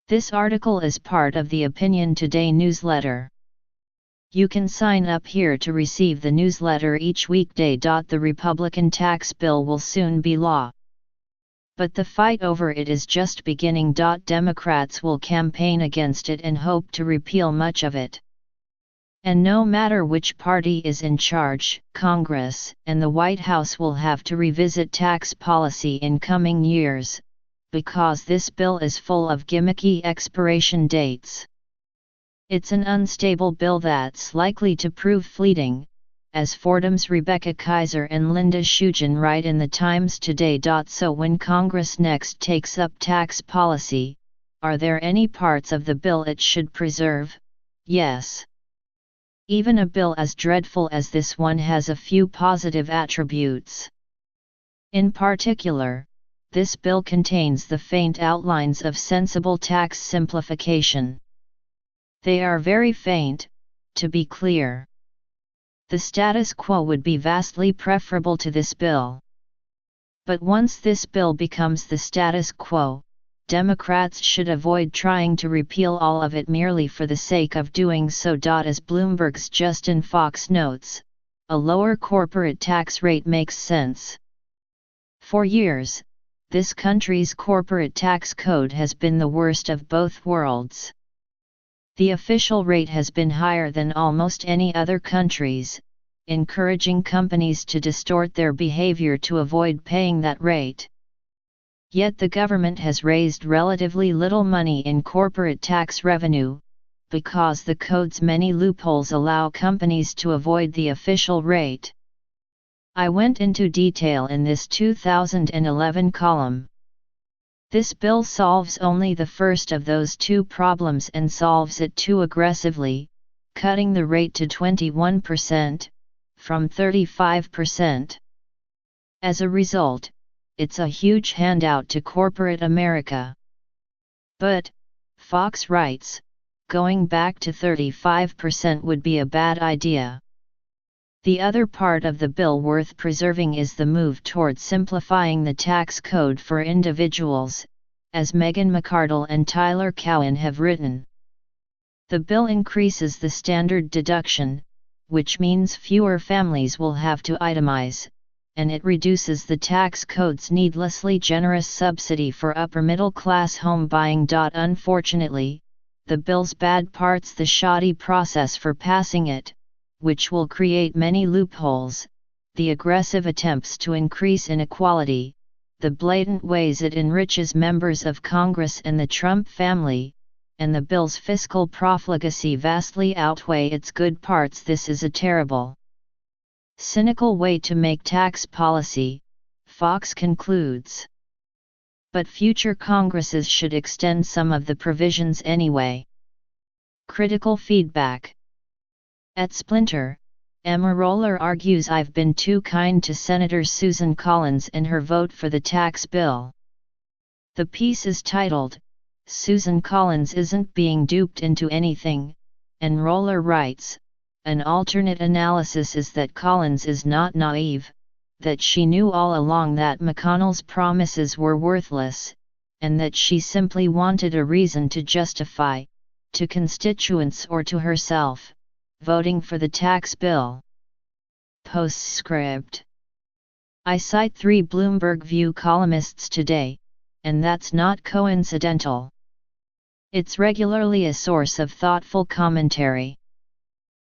This article is part of the Opinion Today newsletter. You can sign up here to receive the newsletter each weekday. The Republican tax bill will soon be law. But the fight over it is just beginning. Democrats will campaign against it and hope to repeal much of it. And no matter which party is in charge, Congress and the White House will have to revisit tax policy in coming years, because this bill is full of gimmicky expiration dates. It's an unstable bill that's likely to prove fleeting, as Fordham's Rebecca Kaiser and Linda Shujan write in the Times Today. So when Congress next takes up tax policy, are there any parts of the bill it should preserve? Yes. Even a bill as dreadful as this one has a few positive attributes. In particular, this bill contains the faint outlines of sensible tax simplification. They are very faint, to be clear. The status quo would be vastly preferable to this bill. But once this bill becomes the status quo, Democrats should avoid trying to repeal all of it merely for the sake of doing so. As Bloomberg's Justin Fox notes, a lower corporate tax rate makes sense. For years, this country's corporate tax code has been the worst of both worlds. The official rate has been higher than almost any other country's, encouraging companies to distort their behavior to avoid paying that rate. Yet the government has raised relatively little money in corporate tax revenue, because the code's many loopholes allow companies to avoid the official rate. I went into detail in this 2011 column. This bill solves only the first of those two problems and solves it too aggressively, cutting the rate to 21%, from 35%. As a result, it's a huge handout to corporate America. But, Fox writes, going back to 35% would be a bad idea. The other part of the bill worth preserving is the move toward simplifying the tax code for individuals, as Megan McArdle and Tyler Cowen have written. The bill increases the standard deduction, which means fewer families will have to itemize, and it reduces the tax code's needlessly generous subsidy for upper-middle-class home buying. Unfortunately, the bill's bad part's the shoddy process for passing it, which will create many loopholes, the aggressive attempts to increase inequality, the blatant ways it enriches members of Congress and the Trump family, and the bill's fiscal profligacy vastly outweigh its good parts. This is a terrible, cynical way to make tax policy, Fox concludes. But future Congresses should extend some of the provisions anyway. Critical feedback. At Splinter, Emma Roller argues I've been too kind to Senator Susan Collins and her vote for the tax bill. The piece is titled, "Susan Collins Isn't Being Duped Into Anything," and Roller writes, an alternate analysis is that Collins is not naive, that she knew all along that McConnell's promises were worthless, and that she simply wanted a reason to justify, to constituents or to herself, voting for the tax bill. Postscript. I cite 3 Bloomberg View columnists today, and that's not coincidental. It's regularly a source of thoughtful commentary.